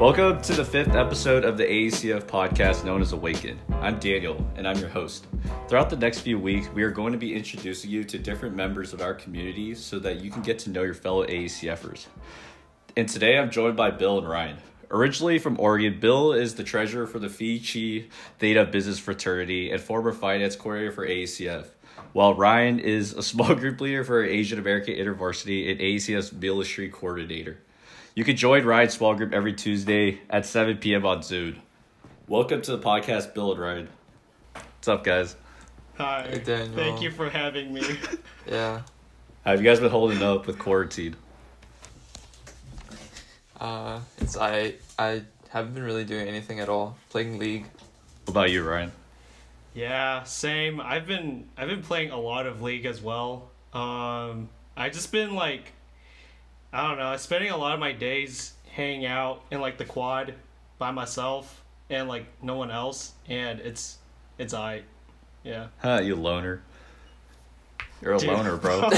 Welcome to the 5th episode of the AECF podcast known as Awaken. I'm Daniel, and I'm your host. Throughout the next few weeks, we are going to be introducing you to different members of our community so that you can get to know your fellow AECFers. And today I'm joined by Bill and Ryan. Originally from Oregon, Bill is the treasurer for the Phi Chi Theta Business Fraternity and former finance coordinator for AECF, while Ryan is a small group leader for Asian American InterVarsity and AECF's Military Coordinator. You can join Ryan's small group every Tuesday at 7 p.m. on Zoom. Welcome to the podcast, Bill and Ryan. What's up, guys? Hi. Hey, Daniel. Thank you for having me. Yeah. How have you guys been holding up with quarantine? I haven't been really doing anything at all. Playing League. What about you, Ryan? Yeah, same. I've been playing a lot of League as well. I just been I don't know, spending a lot of my days hanging out in the quad by myself and no one else, and it's aight. Yeah. Huh, you loner. You're a loner, bro.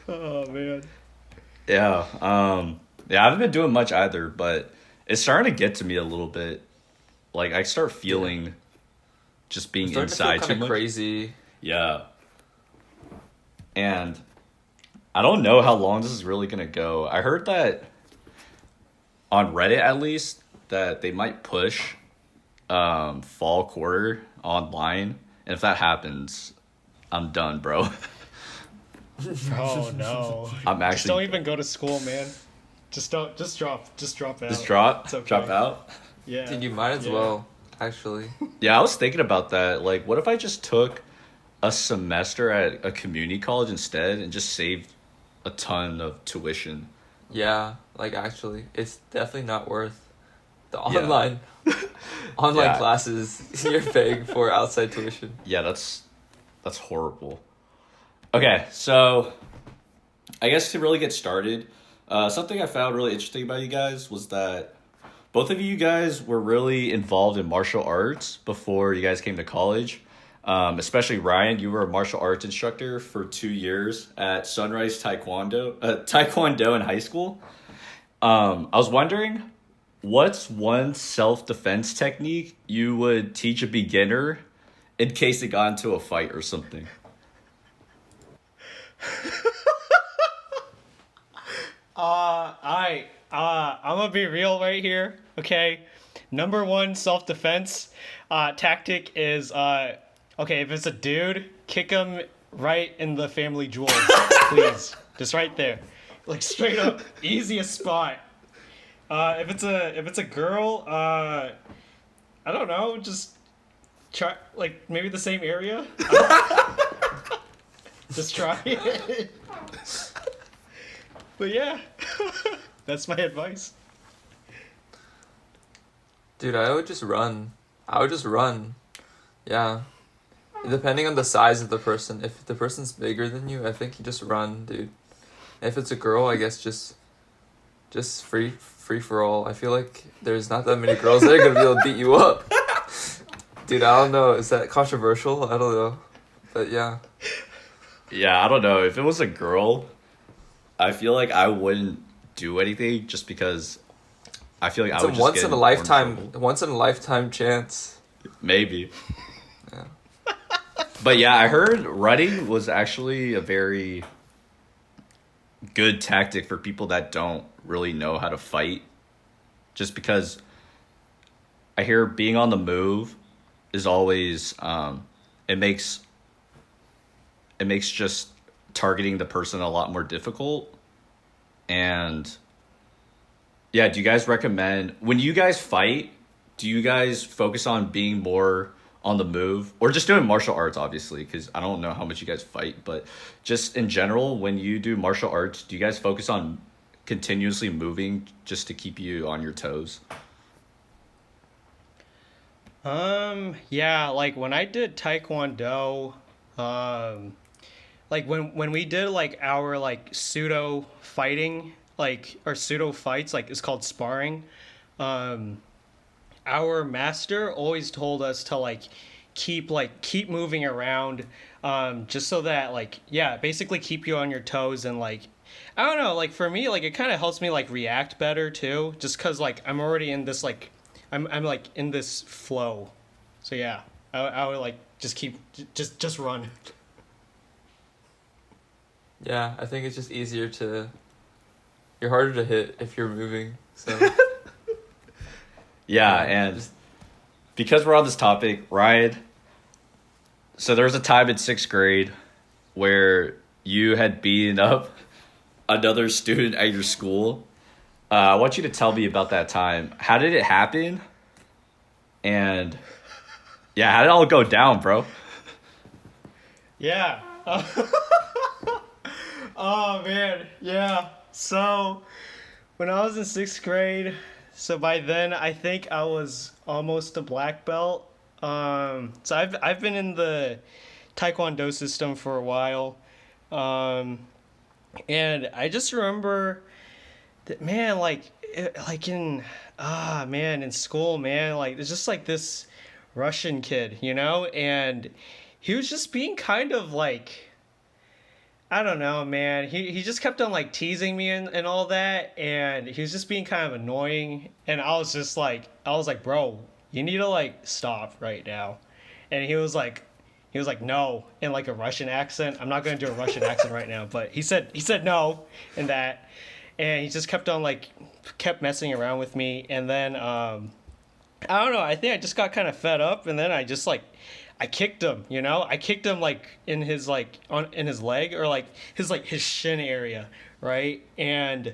Oh man. Yeah. I haven't been doing much either, but it's starting to get to me a little bit. I start feeling just being inside too much. Crazy. Yeah. And I don't know how long this is really going to go. I heard that on Reddit, at least, that they might push fall quarter online. And if that happens, I'm done, bro. Oh no. I'm actually just don't even go to school, man. Just drop out. Just drop? It's okay. Drop out? Yeah. Dude, you might as well, actually. Yeah, I was thinking about that. What if I just took a semester at a community college instead and just saved a ton of tuition? Yeah, actually, it's definitely not worth the online classes you're paying for outside tuition. Yeah, that's horrible. Okay, so I guess to really get started, something I found really interesting about you guys was that both of you guys were really involved in martial arts before you guys came to college. Especially Ryan, you were a martial arts instructor for 2 years at Sunrise Taekwondo in high school. I was wondering, what's one self-defense technique you would teach a beginner in case they got into a fight or something? I'm gonna be real right here, okay? Number one self-defense tactic is okay, if it's a dude, kick him right in the family jewels, please. Just right there. Straight up, easiest spot. If it's a girl, I don't know, just try, maybe the same area. Just try it. But yeah, that's my advice. Dude, I would just run. Yeah. Depending on the size of the person. If the person's bigger than you, I think you just run, dude. If it's a girl, I guess just free for all. I feel like there's not that many girls that are gonna be able to beat you up. Dude, I don't know. Is that controversial? I don't know. But yeah. Yeah, I don't know. If it was a girl, I feel like I wouldn't do anything just because I feel like I would just once in a lifetime chance. Maybe. Yeah. But yeah, I heard running was actually a very good tactic for people that don't really know how to fight. Just because I hear being on the move is always it makes just targeting the person a lot more difficult. And yeah, do you guys recommend, when you guys fight, do you guys focus on being more on the move, or just doing martial arts, obviously, because I don't know how much you guys fight, but just in general, when you do martial arts, do you guys focus on continuously moving just to keep you on your toes? Yeah, when I did Taekwondo, when we did our pseudo fighting, or pseudo fights, it's called sparring, our master always told us to keep moving around, just so that like yeah, basically keep you on your toes and like I don't know, like for me like it kind of helps me like react better too, just cuz like I'm already in this like I'm like in this flow. So yeah, I would like just keep just run. Yeah, I think it's just easier to. You're harder to hit if you're moving. So Yeah, yeah, and just because we're on this topic, Ryan, so there was a time in sixth grade where you had beaten up another student at your school. I want you to tell me about that time. How did it happen? And yeah, how did it all go down, bro? Yeah. Oh man, yeah. So when I was in sixth grade, so by then I think I was almost a black belt. So I've been in the Taekwondo system for a while, um, and I just remember that man, like like in man in school, man, like there's just like this Russian kid, you know, and he was just being kind of like I don't know, man. He just kept on like teasing me and all that, and he was just being kind of annoying. And I was like, bro, you need to like stop right now. And he was like, no, in like a Russian accent. I'm not gonna do a Russian accent right now, but he said no, in that, and he just kept on like kept messing around with me, and then I don't know. I think I just got kind of fed up, and then I just I kicked him. You know, I kicked him like in his like on in his leg or like his shin area, right? And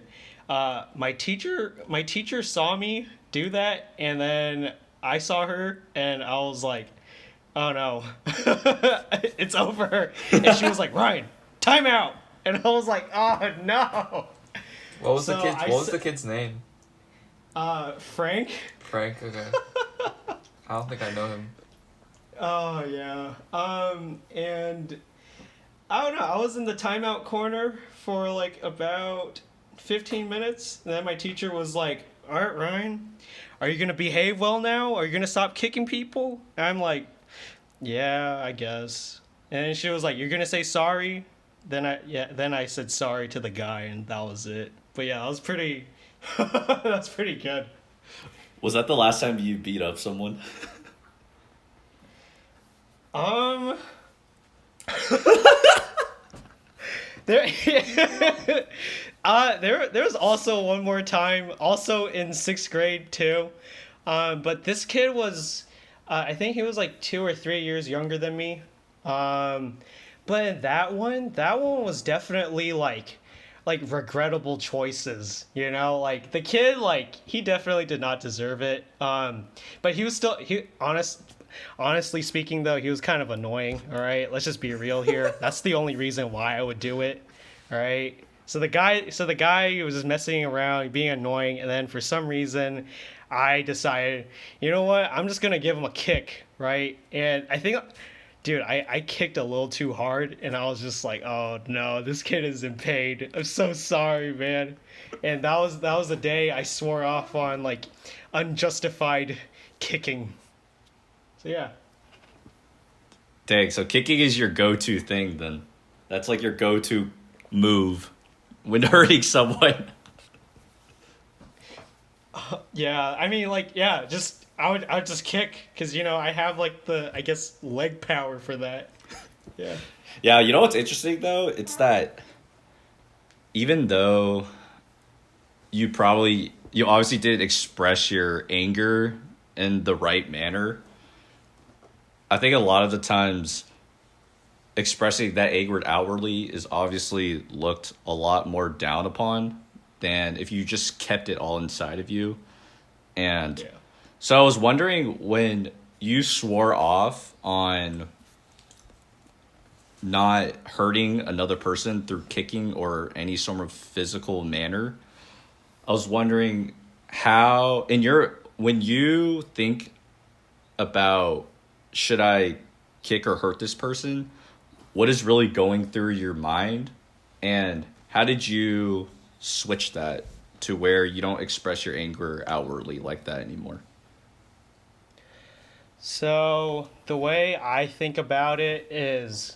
my teacher saw me do that, and then I saw her, and I was like, oh no, it's over. And she was like, Ryan, timeout. And I was like, oh no. What was the kid's name? Frank. Frank. Okay. I don't think I know him. Oh yeah. And I don't know. I was in the timeout corner for like about 15 minutes, and then my teacher was like, "All right, Ryan, are you gonna behave well now? Are you gonna stop kicking people?" And I'm like, "Yeah, I guess." And then she was like, "You're gonna say sorry?" Then I said sorry to the guy, and that was it. But yeah, that was pretty. That's pretty good. Was that the last time you beat up someone? Um, there, there was also one more time, also in sixth grade too, but this kid was, I think he was like 2 or 3 years younger than me, but in that one was definitely like regrettable choices, you know, like the kid, like he definitely did not deserve it, but he was still honestly speaking, though, he was kind of annoying. All right, let's just be real here. That's the only reason why I would do it. All right. So the guy was just messing around, being annoying, and then for some reason, I decided, you know what? I'm just gonna give him a kick, right? And I think, dude, I kicked a little too hard, and I was just like, oh no, this kid is in pain. I'm so sorry, man. And that was the day I swore off on like unjustified kicking. So yeah. Dang, so kicking is your go-to thing then. That's like your go-to move when hurting someone. Yeah, I mean like yeah, just I would just kick cuz you know, I have like the I guess leg power for that. Yeah. Yeah, you know what's interesting though? It's that even though you obviously didn't express your anger in the right manner, I think a lot of the times expressing that anger outwardly is obviously looked a lot more down upon than if you just kept it all inside of you. And Yeah. so I was wondering, when you swore off on not hurting another person through kicking or any sort of physical manner, I was wondering how when you think about, should I kick or hurt this person, what is really going through your mind, and how did you switch that to where you don't express your anger outwardly like that anymore? So the way I think about it is,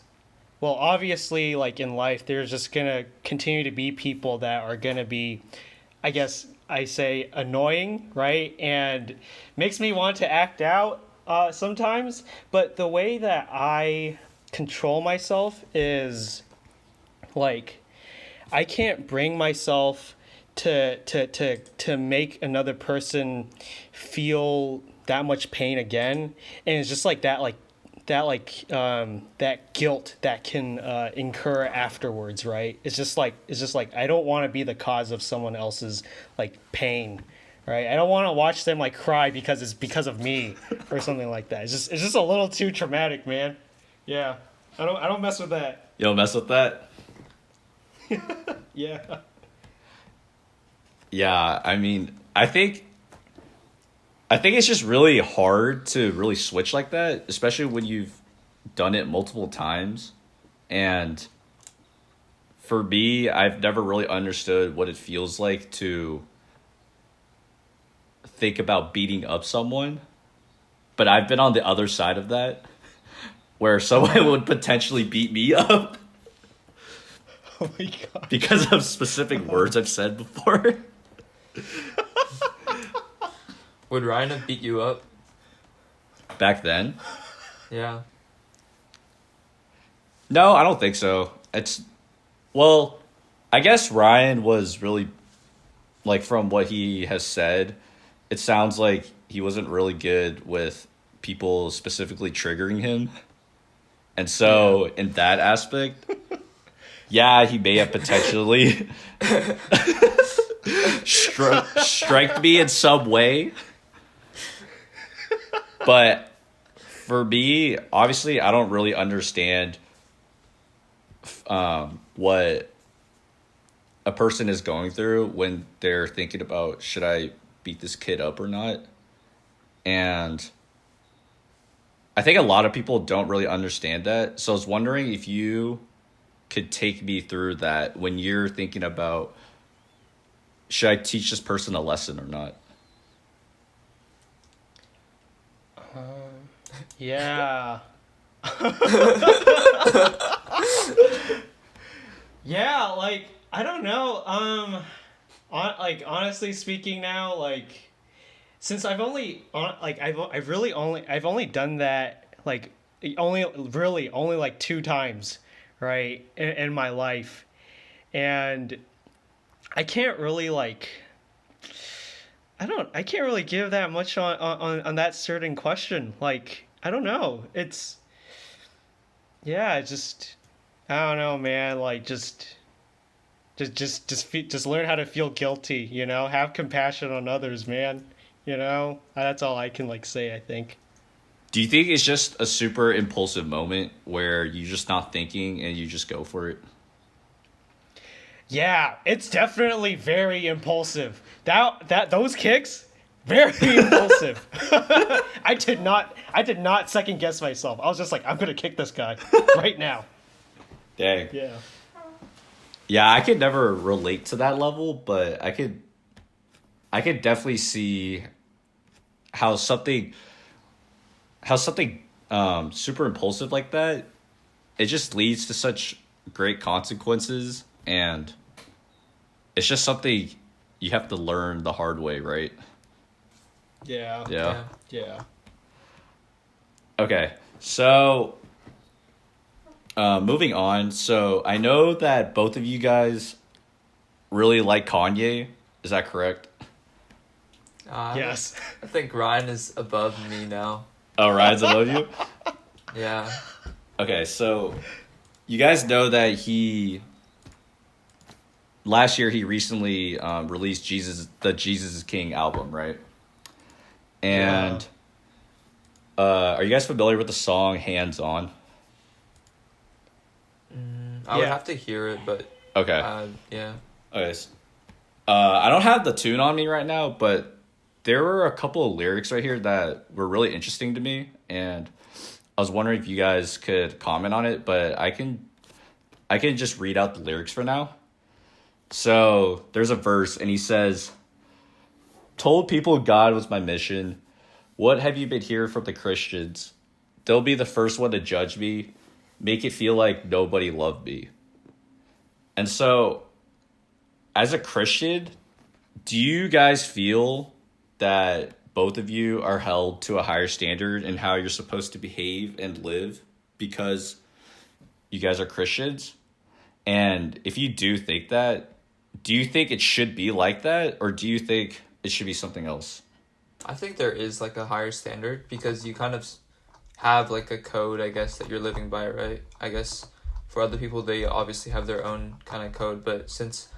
well, obviously, like in life, there's just gonna continue to be people that are gonna be, I guess I say, annoying, right? And makes me want to act out sometimes. But the way that I control myself is like I can't bring myself to make another person feel that much pain again, and it's just like that guilt that can incur afterwards, right? It's just like I don't want to be the cause of someone else's like pain, right? I don't want to watch them like cry because it's because of me or something like that. It's just a little too traumatic, man. Yeah, I don't mess with that. You don't mess with that? Yeah. Yeah, I mean, I think it's just really hard to really switch like that, especially when you've done it multiple times. And for me, I've never really understood what it feels like to think about beating up someone. But I've been on the other side of that, where someone would potentially beat me up Oh my god. because of specific words I've said before. Would Ryan have beat you up? Back then. Yeah. No, I don't think so. Well, I guess Ryan was really, like, from what he has said, it sounds like he wasn't really good with people specifically triggering him. And so, in that aspect, yeah, he may have potentially striked me in some way. But for me, obviously, I don't really understand what a person is going through when they're thinking about, should I beat this kid up or not? And I think a lot of people don't really understand that. So I was wondering if you could take me through that when you're thinking about, should I teach this person a lesson or not? Yeah. Yeah, like I don't know. Honestly speaking now, like since I've only done that like only like two times, right, in my life, and I can't really like I can't really give that much on that certain question. Like I don't know. It's yeah, just I don't know, man. Like just learn how to feel guilty. Have compassion on others, man. That's all I can like say. I think. Do you think it's just a super impulsive moment where you're just not thinking and you just go for it? Yeah, it's definitely very impulsive. Those kicks, very impulsive. I did not second guess myself. I was just like, I'm gonna kick this guy right now. Dang. Yeah. Yeah, I could never relate to that level, but I could definitely see how something super impulsive like that, it just leads to such great consequences, and it's just something you have to learn the hard way, right? Yeah. Yeah. Yeah. Okay, so moving on. So I know that both of you guys really like Kanye. Is that correct? Yes. I think Ryan is above me now. Oh, Ryan's above you? Yeah. Okay, so you guys know that last year he recently released the Jesus is King album, right? And are you guys familiar with the song Hands On? I would Yeah. have to hear it, but Okay. yeah. Okay. I don't have the tune on me right now, but there were a couple of lyrics right here that were really interesting to me, and I was wondering if you guys could comment on it, but I can just read out the lyrics for now. So there's a verse, and he says, "Told people God was my mission, what have you been hearing from the Christians? They'll be the first one to judge me, make it feel like nobody loved me. And so, as a Christian, do you guys feel that both of you are held to a higher standard in how you're supposed to behave and live because you guys are Christians? And if you do think that, do you think it should be like that, or do you think it should be something else? I think there is like a higher standard because you kind of have like a code, I guess, that you're living by, right? I guess for other people, they obviously have their own kind of code, but since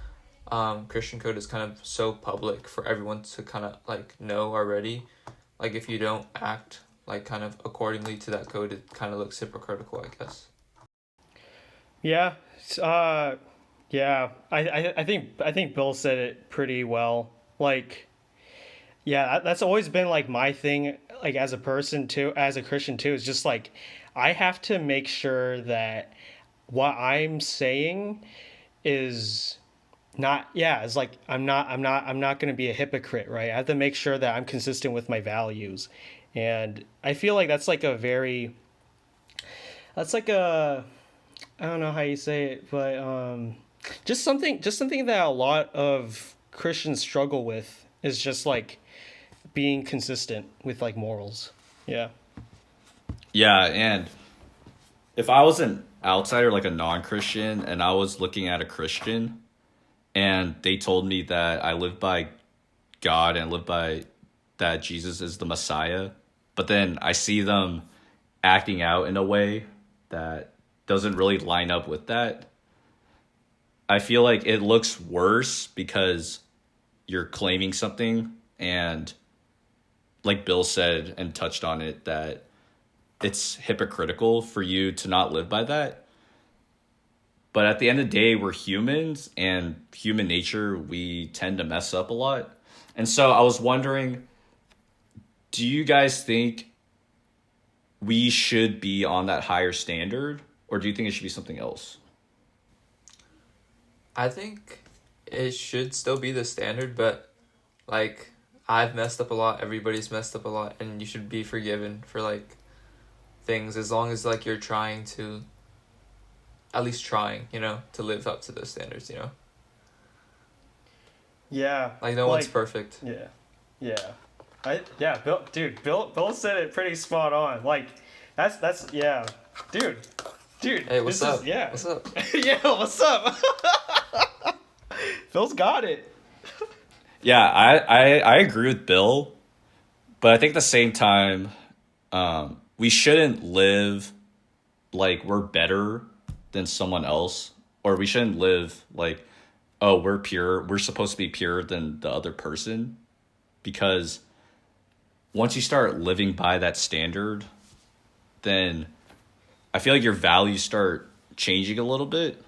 Christian code is kind of so public for everyone to kind of like know already, like if you don't act like kind of accordingly to that code, it kind of looks hypocritical, I guess. Yeah. Yeah. I think Bill said it pretty well. Like, yeah, that's always been like my thing, like as a person too, as a Christian too, is just like I have to make sure that what I'm saying is not, yeah, it's like I'm not going to be a hypocrite, right? I have to make sure that I'm consistent with my values. And I feel like that's like a, I don't know how you say it, but just something that a lot of Christians struggle with is just like being consistent with like morals. Yeah. Yeah, and if I was an outsider, like a non-Christian, and I was looking at a Christian, and they told me that I live by God and live by that Jesus is the Messiah, but then I see them acting out in a way that doesn't really line up with that, I feel like it looks worse because you're claiming something, and like Bill said and touched on it, that it's hypocritical for you to not live by that. But at the end of the day, we're humans, and human nature, we tend to mess up a lot. And so I was wondering, do you guys think we should be on that higher standard, or do you think it should be something else? I think it should still be the standard, but like I've messed up a lot, everybody's messed up a lot, and you should be forgiven for like things as long as like you're trying to, at least trying, to live up to those standards, Yeah. Like no one's perfect. Yeah. Yeah. Bill said it pretty spot on. Like that's yeah. Dude. Hey, what's up? Yeah. What's up? Yeah, what's up? Bill's got it. Yeah, I agree with Bill, but I think at the same time, we shouldn't live like we're better than someone else, or we shouldn't live like, oh, we're pure, we're supposed to be purer than the other person, because once you start living by that standard, then I feel like your values start changing a little bit,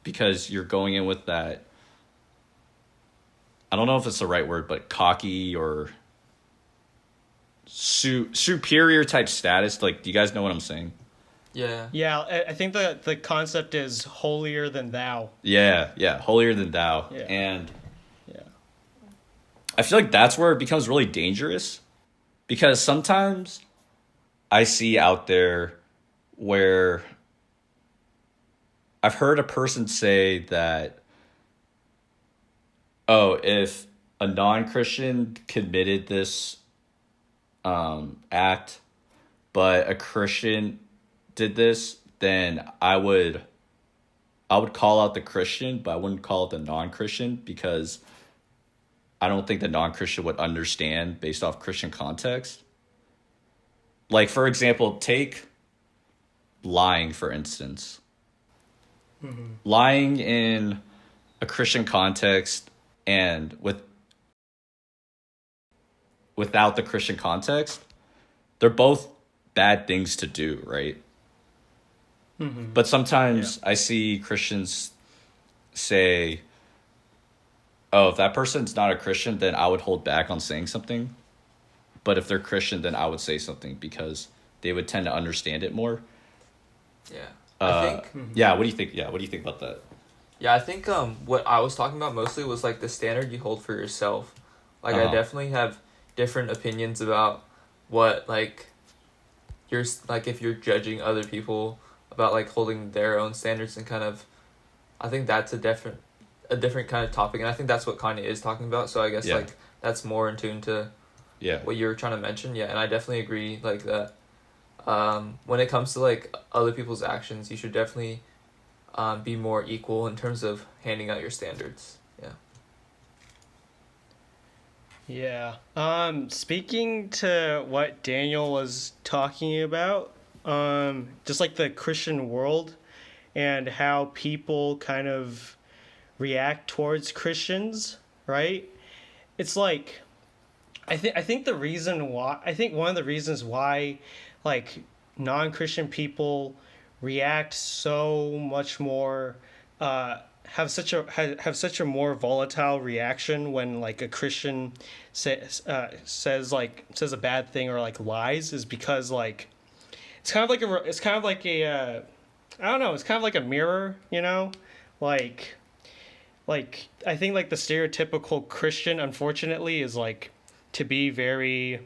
because you're going in with that, I don't know if it's the right word, but cocky or superior type status. Like, do you guys know what I'm saying? Yeah. Yeah, I think the concept is holier than thou. Yeah, holier than thou. Yeah. And Yeah. I feel like that's where it becomes really dangerous, because sometimes I see out there where I've heard a person say that, oh, if a non-Christian committed this act, but a Christian did this, then I would call out the Christian, but I wouldn't call it the non-Christian, because I don't think the non-Christian would understand based off Christian context. Like, for example, take lying, for instance. Mm-hmm. Lying in a Christian context and without the Christian context, they're both bad things to do, right? Mm-hmm. But sometimes I see Christians say, oh, if that person's not a Christian, then I would hold back on saying something. But if they're Christian, then I would say something, because they would tend to understand it more. Yeah. I think. Yeah. What do you think? Yeah. What do you think about that? Yeah, I think what I was talking about mostly was like the standard you hold for yourself. Like I definitely have different opinions about what like like if you're judging other people about like holding their own standards and kind of, I think that's a different kind of topic, and I think that's what Kanye is talking about. So I guess Yeah. like that's more in tune to Yeah. what you were trying to mention. Yeah, and I definitely agree like that. When it comes to like other people's actions, you should definitely be more equal in terms of handing out your standards. Yeah. Yeah. Speaking to what Daniel was talking about, just like the Christian world and how people kind of react towards Christians, right? It's like I think the reason why I think one of the reasons why like non-Christian people react so much more have such a more volatile reaction when like a Christian says a bad thing or like lies is because like it's kind of like a I don't know, it's kind of like a mirror, you know, like I think like the stereotypical Christian unfortunately is like to be very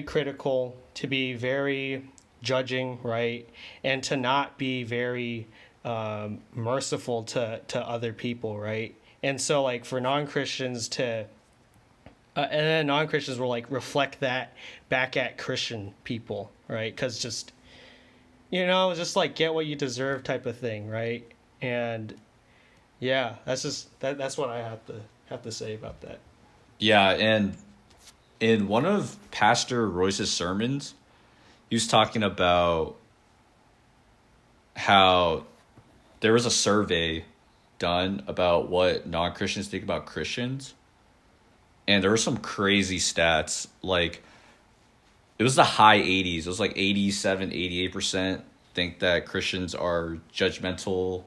critical, to be very judging, right, and to not be very merciful to other people, right. And so like for non-Christians to and then non-Christians will like reflect that back at Christian people, right, because just just like get what you deserve type of thing, right. And yeah, that's what I have to say about that. Yeah, and in one of Pastor Royce's sermons, he was talking about how there was a survey done about what non-Christians think about Christians. And there were some crazy stats. Like, it was the high 80s. It was like 87, 88% think that Christians are judgmental,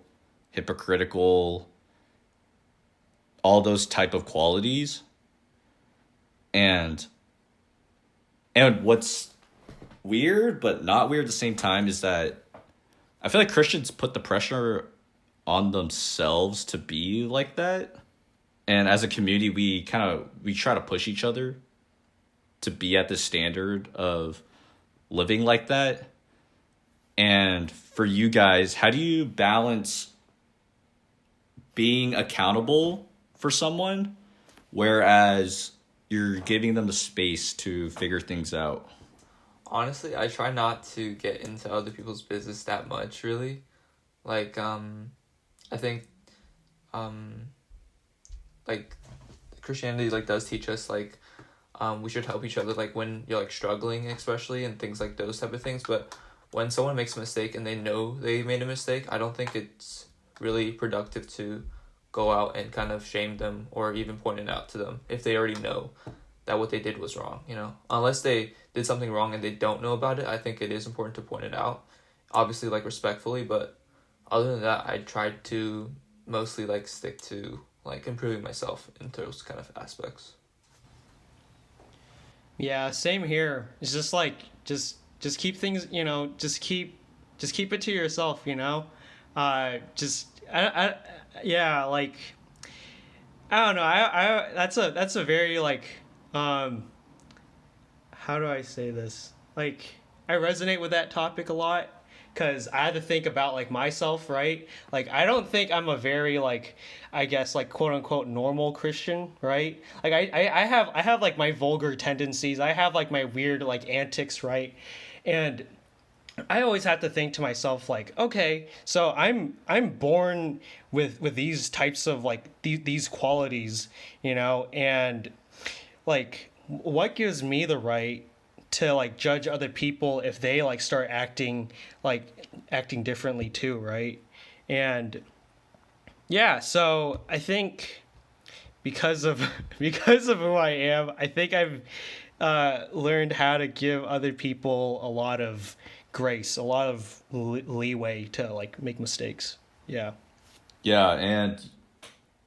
hypocritical, all those type of qualities. And what's weird but not weird at the same time is that I feel like Christians put the pressure on themselves to be like that. And as a community, we try to push each other to be at the standard of living like that. And for you guys, how do you balance being accountable for someone, whereas you're giving them the space to figure things out? Honestly, I try not to get into other people's business that much, really. Like, I think, like, Christianity, like, does teach us, like, we should help each other, like, when you're, like, struggling, especially, and things like those type of things. But when someone makes a mistake and they know they made a mistake, I don't think it's really productive to go out and kind of shame them or even point it out to them if they already know that what they did was wrong, unless they did something wrong and they don't know about it. I think it is important to point it out, obviously, like, respectfully, but other than that, I tried to mostly, like, stick to, like, improving myself in those kind of aspects. Yeah, same here. It's just like just keep things, just keep it to yourself, just I yeah, like I don't know. That's a very like how do I say this? Like I resonate with that topic a lot because I had to think about like myself, right? Like I don't think I'm a very like I guess like quote unquote normal Christian, right? Like I have like my vulgar tendencies. I have like my weird like antics, right? And I always have to think to myself like, okay, so I'm born with these types of like these qualities, and like what gives me the right to like judge other people if they like start acting differently too, right? And yeah, so I think because of because of who I am, I think I've learned how to give other people a lot of grace, a lot of leeway to like make mistakes. Yeah. Yeah, and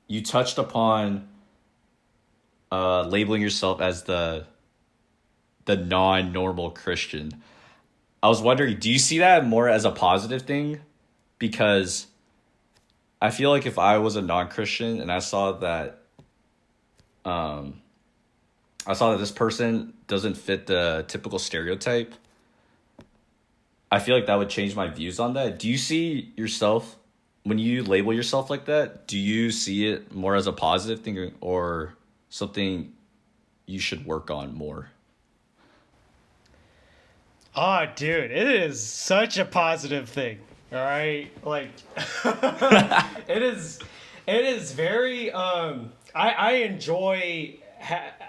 you touched upon labeling yourself as the non-normal Christian. I was wondering, do you see that more as a positive thing? Because I feel like if I was a non-Christian and I saw that, I I saw that this person doesn't fit the typical stereotype, I feel like that would change my views on that. Do you see yourself, when you label yourself like that, do you see it more as a positive thing or something you should work on more? Oh, dude, it is such a positive thing. All right, like it is. It is very. I enjoy.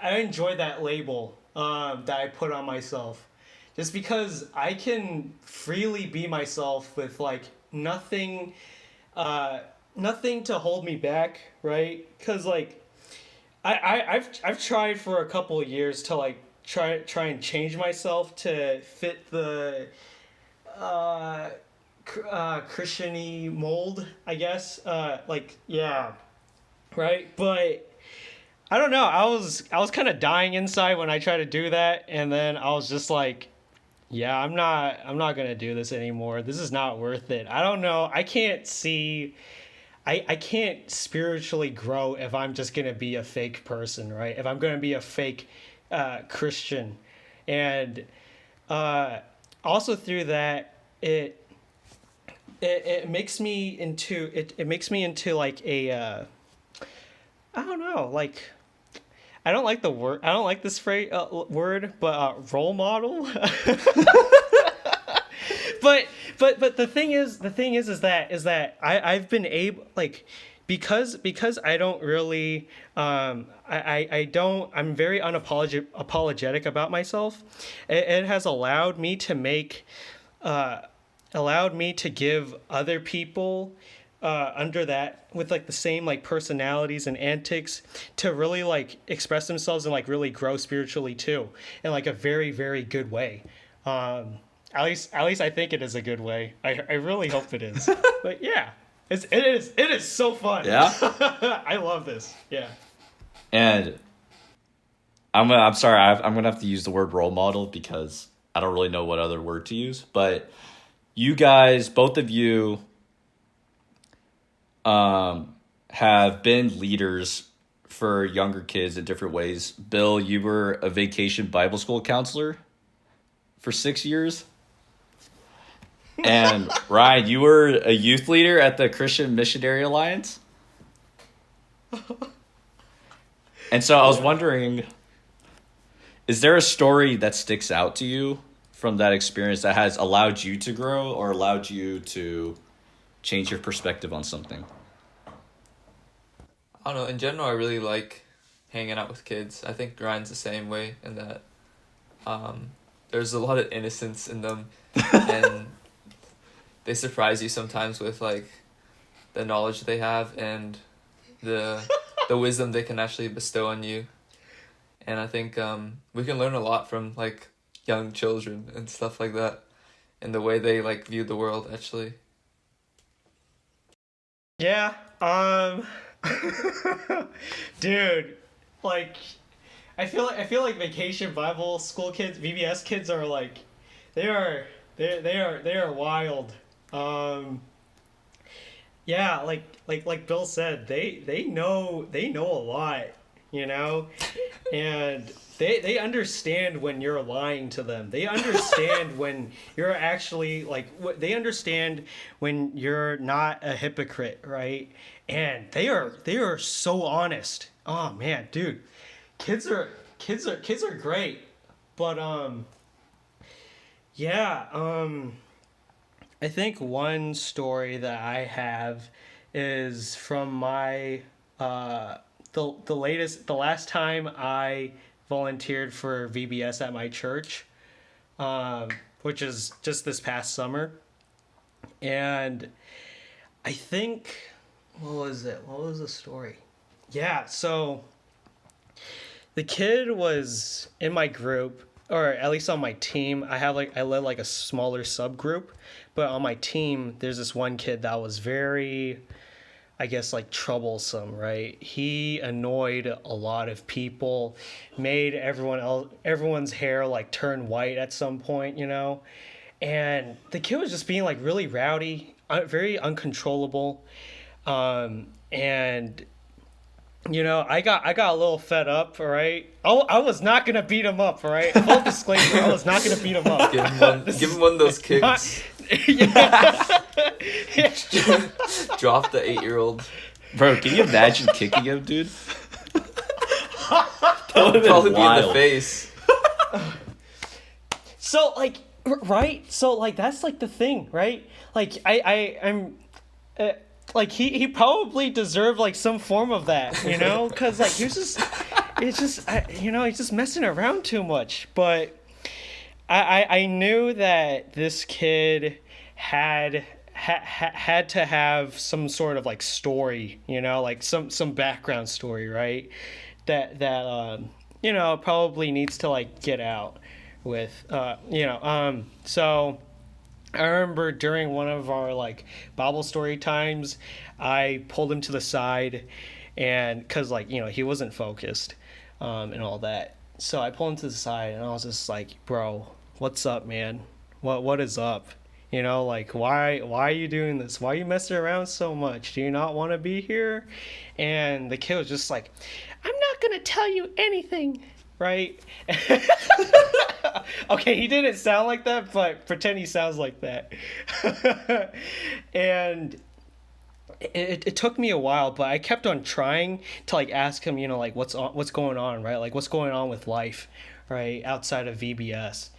I enjoy that label. That I put on myself, just because I can freely be myself with like nothing. Nothing to hold me back, right? Because like I've tried for a couple of years to like try and change myself to fit the Christian-y mold, I guess. Like yeah, right. But I don't know. I was kind of dying inside when I tried to do that, and then I was just like, yeah, I'm not gonna do this anymore. This is not worth it. I don't know. I can't see. I can't spiritually grow if I'm just gonna be a fake person, right? If I'm gonna be a fake Christian, and also through that, it makes me into it makes me into like a I don't know, like I don't like the word. I don't like this phrase word, but role model. but the thing is I've been able, like, because I don't really I don't, I'm very apologetic about myself. It has allowed me to make allowed me to give other people under that, with like the same like personalities and antics, to really like express themselves and like really grow spiritually too, in like a very very good way. At least I think it is a good way. I really hope it is. But yeah, it is so fun. Yeah. I love this. Yeah. And I'm sorry, I'm gonna have to use the word role model because I don't really know what other word to use. But you guys, both of you, have been leaders for younger kids in different ways. Bill, you were a vacation Bible school counselor for 6 years. And Ryan, you were a youth leader at the Christian Missionary Alliance. And so I was wondering, is there a story that sticks out to you from that experience that has allowed you to grow or allowed you to change your perspective on something? I don't know. In general, I really like hanging out with kids. I think Ryan's the same way in that there's a lot of innocence in them, and they surprise you sometimes with like the knowledge they have and the wisdom they can actually bestow on you. And I think we can learn a lot from like young children and stuff like that, and the way they like view the world actually. Yeah. Dude, like I feel like vacation Bible school kids, VBS kids are like they are wild. Yeah, like Bill said, they know a lot, you know? And they understand when you're lying to them. They understand when you're actually like they understand when you're not a hypocrite, right? And they are so honest. Oh man, dude. Kids are great. But yeah, I think one story that I have is from my the last time I volunteered for VBS at my church, which is just this past summer. And I think, what was it? What was the story? Yeah, so the kid was in my group, or at least on my team. I led like a smaller subgroup, but on my team, there's this one kid that was very, I guess, like troublesome, right? He annoyed a lot of people, made everyone's hair like turn white at some point, you know? And the kid was just being like really rowdy, very uncontrollable. And I got a little fed up, all right? Oh, I was not gonna beat him up, all right? Full disclaimer, I was not gonna beat him up. Give him one of those kicks. Yeah. Drop the 8-year-old. Bro, can you imagine kicking him, dude? That would have Probably been be in the wild. face. So like, right? So like that's like the thing, right? Like I'm like he probably deserved like some form of that, because like he's just messing around too much. But I knew that this kid had to have some sort of like story, like some background story, right? That probably needs to like get out with. So I remember during one of our like Bible story times, I pulled him to the side, and because like he wasn't focused, and all that. So I pulled him to the side, and I was just like, "Bro, what's up, man? What is up? Like why are you doing this? Why are you messing around so much? Do you not want to be here?" And the kid was just like, "I'm not gonna tell you anything." Right? Okay, he didn't sound like that, but pretend he sounds like that. And it took me a while, but I kept on trying to like ask him, like what's going on, right? Like what's going on with life, right? Outside of VBS.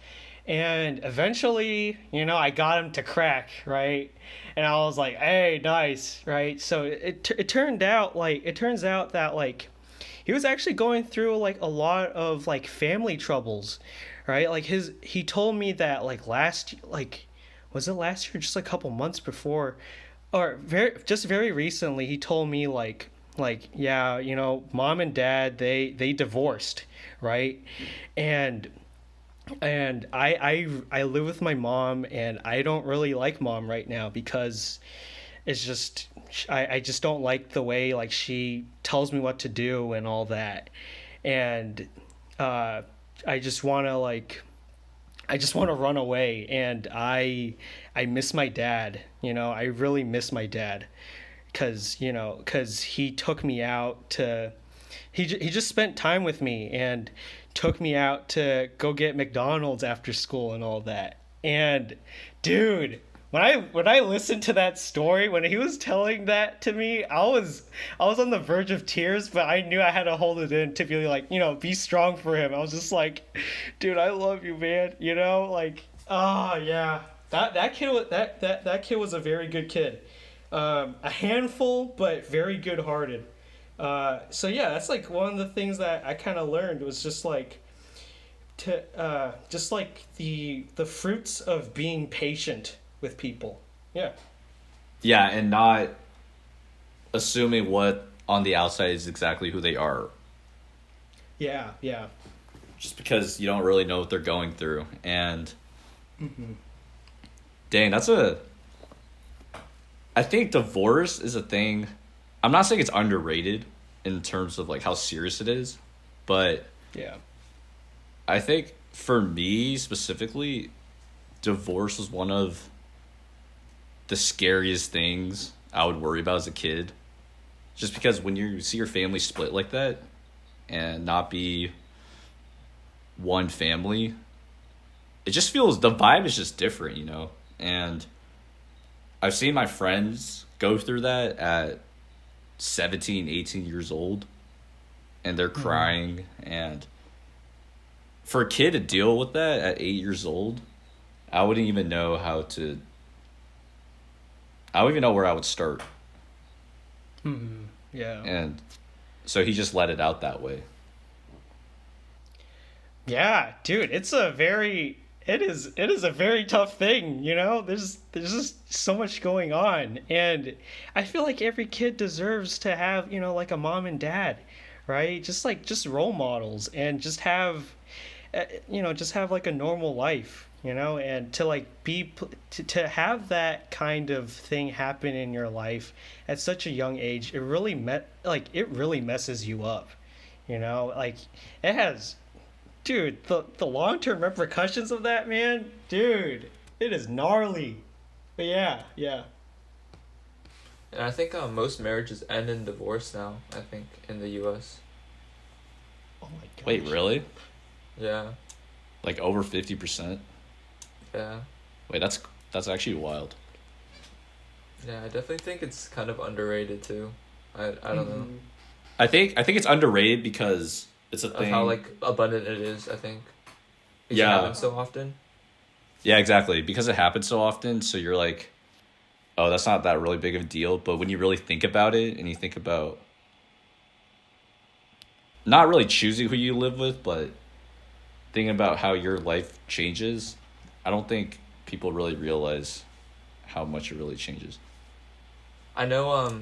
And eventually, I got him to crack, right? And I was like, "Hey, nice," right? So it turns out that like he was actually going through like a lot of like family troubles, right? Like he told me that like was it last year, just a couple months before, or very recently, he told me like yeah, mom and dad, they divorced, right? And I live with my mom, and I don't really like mom right now because it's just I just don't like the way like she tells me what to do and all that. And I just want to run away, and I miss my dad. I really miss my dad, cuz he took me out to he just spent time with me and took me out to go get McDonald's after school and all that. And dude, when I listened to that story, when he was telling that to me, I was on the verge of tears, but I knew I had to hold it in to be like, be strong for him. I was just like, dude, I love you, man. Like, oh yeah. That kid was that kid was a very good kid. A handful, but very good hearted. So yeah, that's like one of the things that I kind of learned was just like just like the fruits of being patient with people. Yeah. Yeah, and not assuming what on the outside is exactly who they are. Yeah, yeah. Just because you don't really know what they're going through. And dang, I think divorce is a thing. I'm not saying it's underrated in terms of like how serious it is, but yeah, I think for me specifically, divorce was one of the scariest things I would worry about as a kid. Just because when you see your family split like that and not be one family, it just feels, the vibe is just different, And I've seen my friends go through that at 17, 18 years old, and they're crying. And for a kid to deal with that at 8 years old, I wouldn't even know I don't even know where I would start. Yeah. And so he just let it out that way. Yeah, dude, it is a very tough thing, There's just so much going on, and I feel like every kid deserves to have, like a mom and dad, right? Just role models, and just have like a normal life, and to like to have that kind of thing happen in your life at such a young age, it really messes you up, like it has. Dude, the long-term repercussions of that, man, dude, it is gnarly. But yeah. And I think most marriages end in divorce now, I think, in the US. Oh my god. Wait, really? Yeah. Like over 50%? Yeah. Wait, that's actually wild. Yeah, I definitely think it's kind of underrated too. I don't know. I think it's underrated because it's a Of thing. how like abundant it is, I think. Because Yeah. it happens so often. Yeah, exactly. Because it happens so often, so you're like, oh, that's not that really big of a deal. But when you really think about it and you think about not really choosing who you live with, but thinking about how your life changes, I don't think people really realize how much it really changes. I know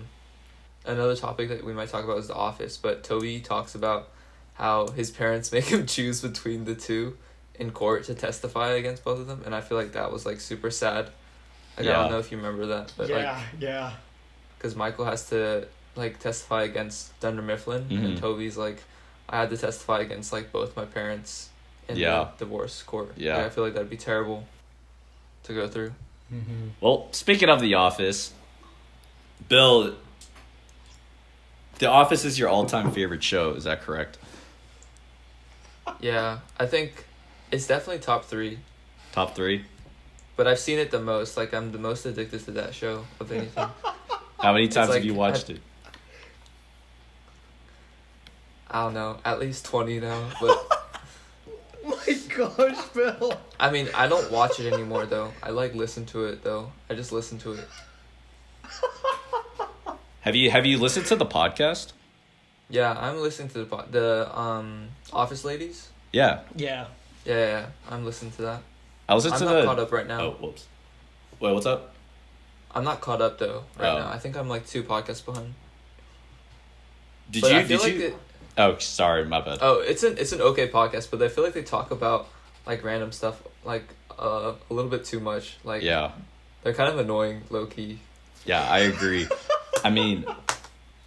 another topic that we might talk about is The Office, but Toby talks about how his parents make him choose between the two in court to testify against both of them, and I feel like that was like super sad. Like I Yeah. don't know if you remember that, but like Yeah. because Michael has to like testify against Dunder Mifflin, and Toby's like, I had to testify against like both my parents in Yeah. the divorce court. Yeah. Like, I feel like that'd be terrible to go through. Well, speaking of The Office, Bill, The Office is your all-time favorite show. Is that correct? Yeah, I think it's definitely top 3, Top 3? but I've seen it the most. Like I'm the most addicted to that show of anything. How many times like- have you watched it? I don't know, at least 20 now, but My gosh, Bill. I mean, I don't watch it anymore though. I like listen to it though. I just listen to it. Have you listened to the podcast? Yeah, I'm listening to the Office Ladies. Yeah. Yeah. Yeah, I'm listening to that. I listened I'm to not caught up right now. Oh, whoops. Wait, what's up? I'm not caught up though right Oh. now. I think I'm like 2 podcasts behind. Did But you I feel did like you it, Oh, sorry, my bad. oh, it's an okay podcast, but I feel like they talk about like random stuff like a little bit too much. Like Yeah. they're kind of annoying, low key. Yeah, I agree. I mean,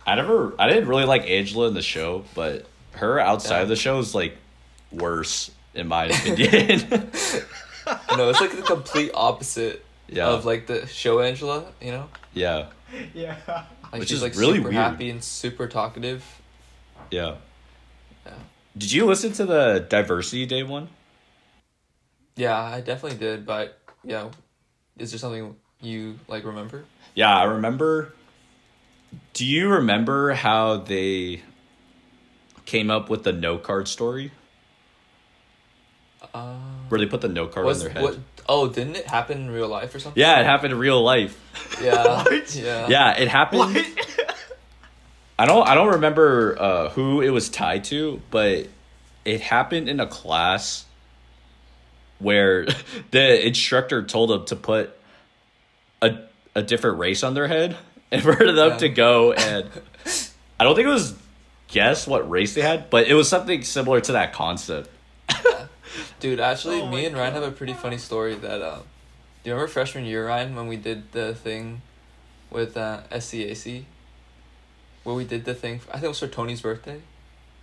I didn't really like Angela in the show, but her outside of the show is like worse in my opinion. No, it's like the complete opposite Yeah. of like the show Angela, you know? Yeah. Yeah. Like Which she's is like really super weird. happy and super talkative. Yeah. Yeah. Did you listen to the Diversity Day one? Yeah, I definitely did, but yeah. Is there something you like remember? Yeah, I remember. Do you remember how they came up with the note card story? Where they put the note card on their head? Oh, didn't it happen in real life or something? Yeah, it happened in real life. Yeah. What? Yeah. Yeah, it happened. What? I don't remember who it was tied to, but it happened in a class where the instructor told them to put a different race on their head and for them to go and I don't think it was guess what race they had, but it was something similar to that concept. Dude, actually, Oh me my and Ryan God. have a pretty funny story that, do you remember freshman year, Ryan, when we did the thing with SCAC? Where we did the thing, I think it was for Tony's birthday.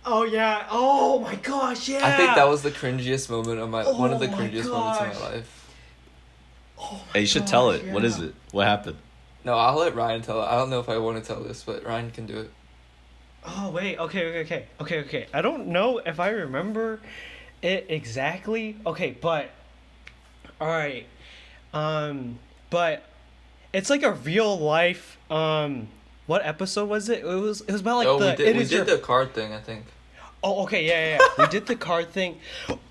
Oh yeah. Oh my gosh, yeah. I think that was the cringiest moment of one of the Oh my cringiest moments of gosh. my life. Oh my Hey, you should gosh, tell it. What yeah. is it? What happened? No, I'll let Ryan tell it. I don't know if I want to tell this, but Ryan can do it. Oh wait, okay. I don't know if I remember it exactly. Okay, but all right. But it's like a real life what episode was it? It was about like Oh, the we did the card thing, I think. Oh, okay, yeah. We did the card thing.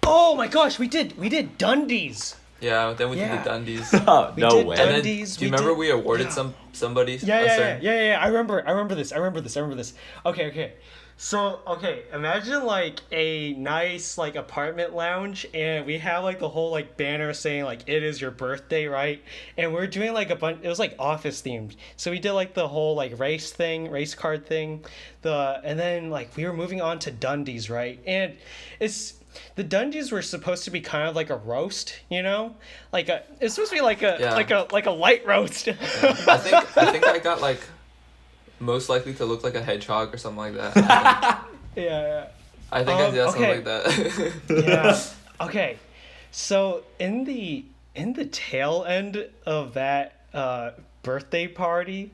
Oh my gosh, we did Dundies. Yeah, then we did Yeah. the Dundies. Oh, We no did way. And then, Dundies, do you we remember did- we awarded yeah. somebody? Yeah. I remember this. Okay. So, okay, imagine like a nice like apartment lounge and we have like the whole like banner saying like it is your birthday, right? And we're doing like a bunch, it was like office themed. So we did like the whole like race card thing. And then like we were moving on to Dundies, right? And the Dundies were supposed to be kind of like a roast, you know? It's supposed to be like a Yeah. like a light roast. I think I got like most likely to look like a hedgehog or something like that. Yeah. I think I did something okay. like that. Yeah. Okay. So in the tail end of that birthday party,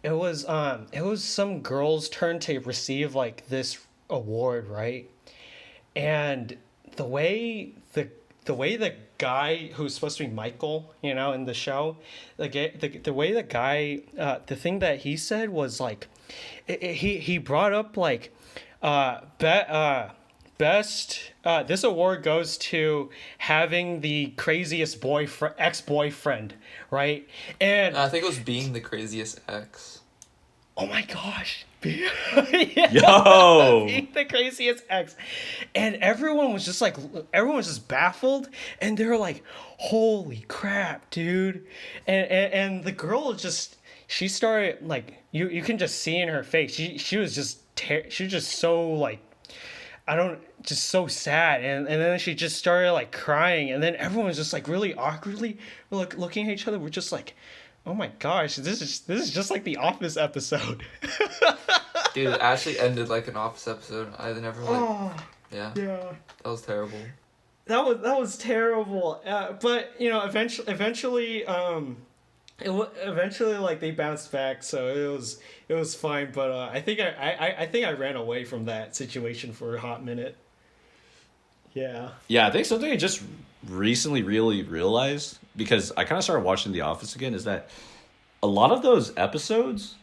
it was some girl's turn to receive like this award, right? And the way the guy who's supposed to be Michael, in the show, the way the guy, the thing that he said was like, he brought up like, best, this award goes to having the craziest ex-boyfriend, right? And I think it was being the craziest ex. oh my gosh. Yo! Being the craziest ex. And everyone was just baffled. And they were like, holy crap, dude. And the girl she started, like, you can just see in her face. She was just, she was just so, like, just so sad. And then she just started, like, crying. And then everyone was just, like, really awkwardly, like, looking at each other. We're just like, oh my gosh, this is just like the Office episode. Dude, it actually ended like an Office episode. I never yeah. That was terrible. That was terrible. But eventually, eventually like they bounced back, so it was fine. But I think I ran away from that situation for a hot minute. Yeah. Yeah, I think something I just recently really realized, because I kind of started watching The Office again, is that a lot of those episodes,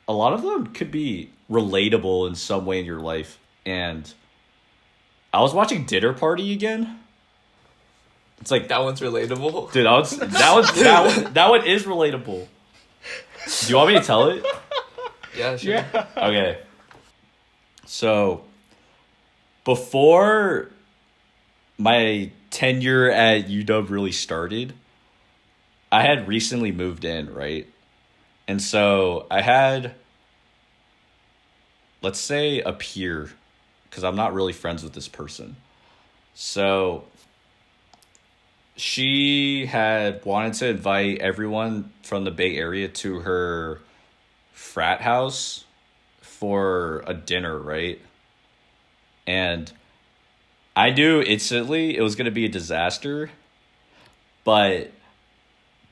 a lot of them could be relatable in some way in your life. And I was watching Dinner Party again. It's like, That one's relatable. dude, that one is relatable. Do you want me to tell it? Yeah, sure. Yeah. Okay. So, before my tenure at UW really started, I had recently moved in, right? And so I had, let's say, a peer, because I'm not really friends with this person. So she had wanted to invite everyone from the Bay Area to her frat house for a dinner, right? And I knew instantly it was going to be a disaster, but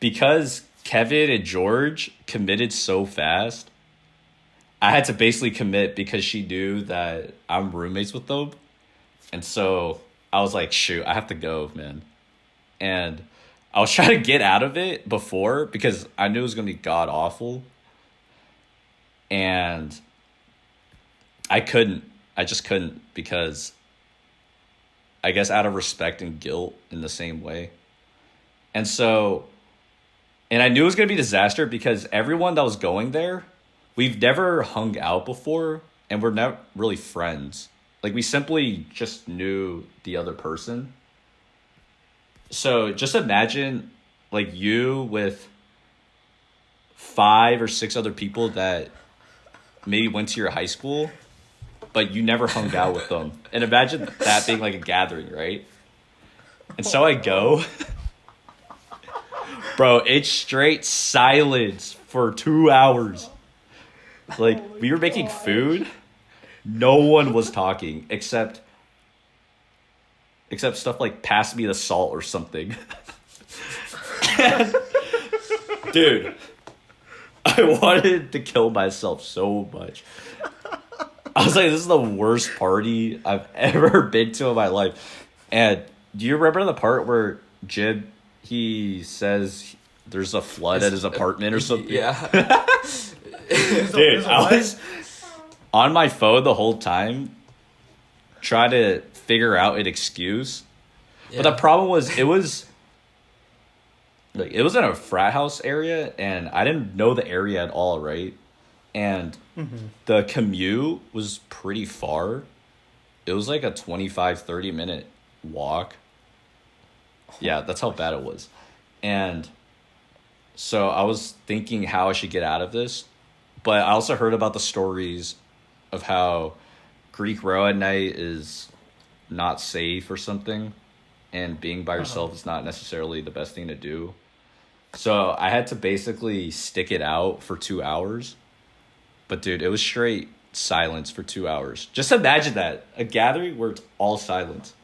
because Kevin and George committed so fast, I had to basically commit because she knew that I'm roommates with them. And so I was like, shoot, I have to go, man. And I was trying to get out of it before because I knew it was going to be god awful. And I just couldn't, because I guess out of respect and guilt in the same way. And I knew it was going to be a disaster because everyone that was going there, we've never hung out before and we're not really friends. Like, we simply just knew the other person. So just imagine, like, you with 5 or 6 other people that maybe went to your high school, but you never hung out with them. And imagine that being like a gathering, right? And so I go. Bro, it's straight silence for 2 hours. Like, we were making food. No one was talking except stuff like pass me the salt or something. And, dude, I wanted to kill myself so much. I was like, this is the worst party I've ever been to in my life. And do you remember the part where Jim, he says there's a flood at his apartment or something? Yeah. Dude, I was on my phone the whole time trying to figure out an excuse. Yeah. But the problem was it was in a frat house area and I didn't know the area at all, right? And the commute was pretty far. It was like a 25-30 minute walk. Yeah, that's how bad it was. And so I was thinking how I should get out of this. But I also heard about the stories of how Greek row at night is not safe or something. And being by yourself is not necessarily the best thing to do. So I had to basically stick it out for 2 hours. But dude, it was straight silence for 2 hours. Just imagine that. A gathering where it's all silence.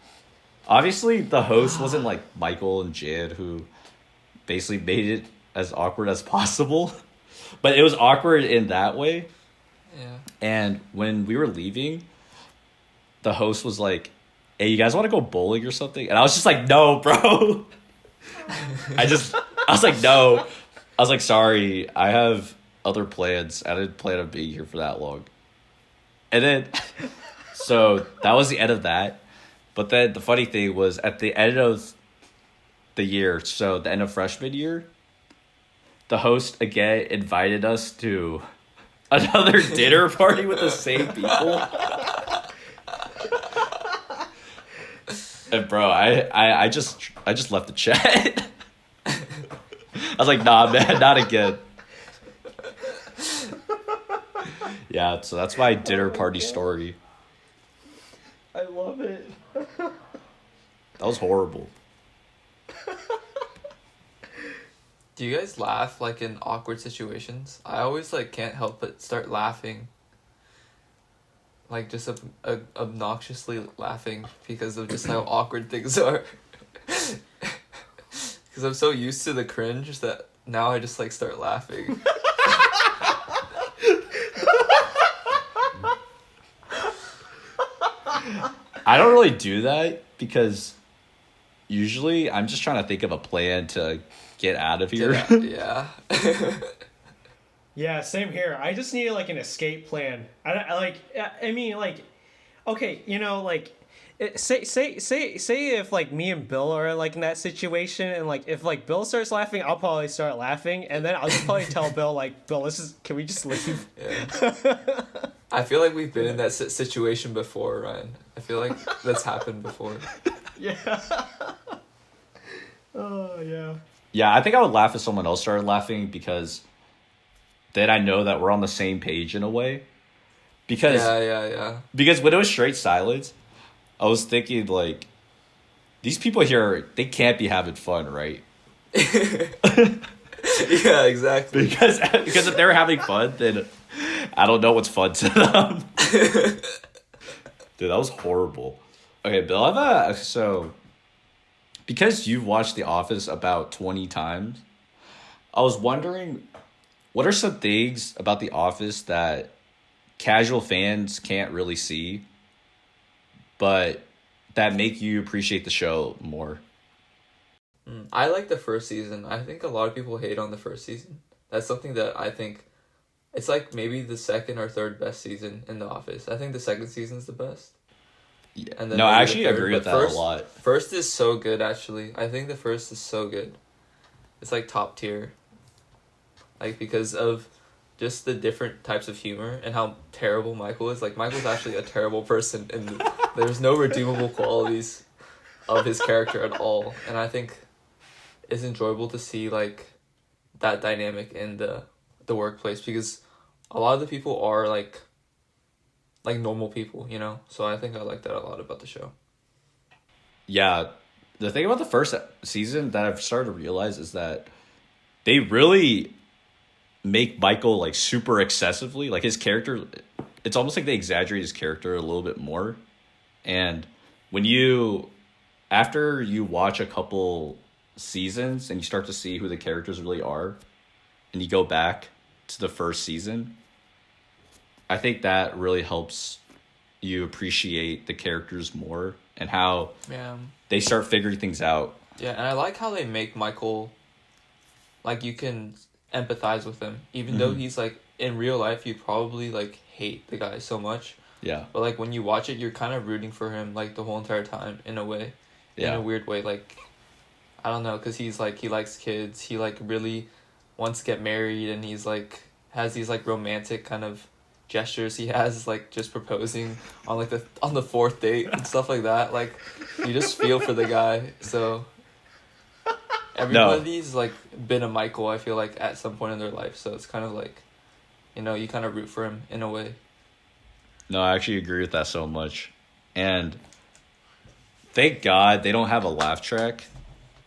Obviously, the host wasn't like Michael and Jid, who basically made it as awkward as possible. But it was awkward in that way. Yeah. And when we were leaving, the host was like, "Hey, you guys want to go bowling or something?" And I was just like, "No, bro." I was like, "No." I was like, "Sorry, I have other plans. I didn't plan on being here for that long." And then, so that was the end of that. But then the funny thing was at the end of the year, so the end of freshman year, the host again invited us to another dinner party with the same people. And bro, I just left the chat. I was like, nah, man, not again. Yeah, so that's my dinner party story. I love it. That was horrible. Do you guys laugh like in awkward situations? I always like can't help but start laughing. Like just obnoxiously laughing because of just how awkward things are. Because I'm so used to the cringe that now I just like start laughing. I don't really do that because usually I'm just trying to think of a plan to get out of here. Yeah. Yeah, same here. I just need like an escape plan. I mean, like, okay, you know, like, say if like me and Bill are like in that situation, and like if like Bill starts laughing, I'll probably start laughing, and then I'll just probably tell Bill like, Bill, can we just leave? Yeah. I feel like we've been in that situation before, Ryan. I feel like that's happened before. Yeah. Oh yeah. Yeah, I think I would laugh if someone else started laughing because then I know that we're on the same page in a way. Because Yeah. Because when it was straight silence, I was thinking like, these people here, they can't be having fun, right? Yeah, exactly. Because if they're having fun, then I don't know what's fun to them. Dude, that was horrible. Okay, Bill, so because you've watched The Office about 20 times, I was wondering, what are some things about The Office that casual fans can't really see, but that make you appreciate the show more? I like the first season. I think a lot of people hate on the first season. That's something that I think it's like maybe the second or third best season in The Office. I think the second season's the best. Yeah. And then No, I maybe actually the third, agree with but that first, a lot. First is so good, actually. I think the first is so good. It's like top tier. Like because of just the different types of humor and how terrible Michael is. Like Michael's actually a terrible person, and there's no redeemable qualities of his character at all. And I think it's enjoyable to see like that dynamic in the workplace because a lot of the people are like normal people, you know? So I think I like that a lot about the show. Yeah, the thing about the first season that I've started to realize is that they really make Michael like super excessively, like his character, it's almost like they exaggerate his character a little bit more. And after you watch a couple seasons and you start to see who the characters really are and you go back to the first season, I think that really helps you appreciate the characters more and how they start figuring things out. Yeah, and I like how they make Michael, like, you can empathize with him. Even though he's, like, in real life, you probably, like, hate the guy so much. Yeah. But, like, when you watch it, you're kind of rooting for him, like, the whole entire time, in a way. Yeah. In a weird way. Like, I don't know, because he's, like, he likes kids. He, like, really wants to get married, and he's, like, has these, like, romantic kind of gestures he has, like just proposing on like on the fourth date and stuff like that. Like you just feel for the guy. So everybody's like been a Michael, I feel like, at some point in their life. So it's kind of like, you know, you kind of root for him in a way. No, I actually agree with that so much. And thank God they don't have a laugh track,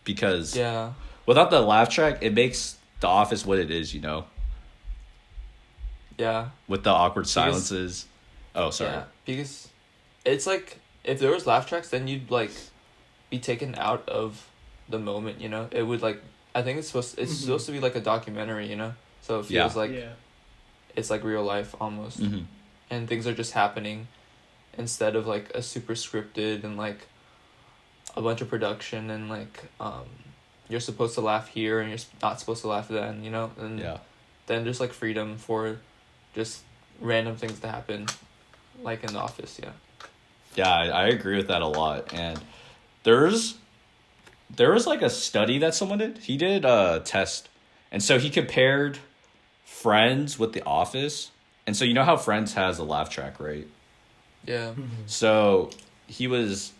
because without the laugh track, it makes The Office what it is, you know? Yeah. With the awkward silences. Oh, sorry. Yeah, because it's like, if there was laugh tracks, then you'd like be taken out of the moment, you know? It would like, I think it's supposed to be like a documentary, you know? so it feels like Yeah. it's like real life almost, Mm-hmm. and things are just happening instead of like a super scripted and like a bunch of production and like you're supposed to laugh here and you're not supposed to laugh then, you know, and Yeah. then just like freedom for just random things to happen, like in the office. Yeah, I agree with that a lot. And there was like a study that someone did. He did a test, and so he compared Friends with The Office. And so you know how Friends has a laugh track, right? Yeah. So he was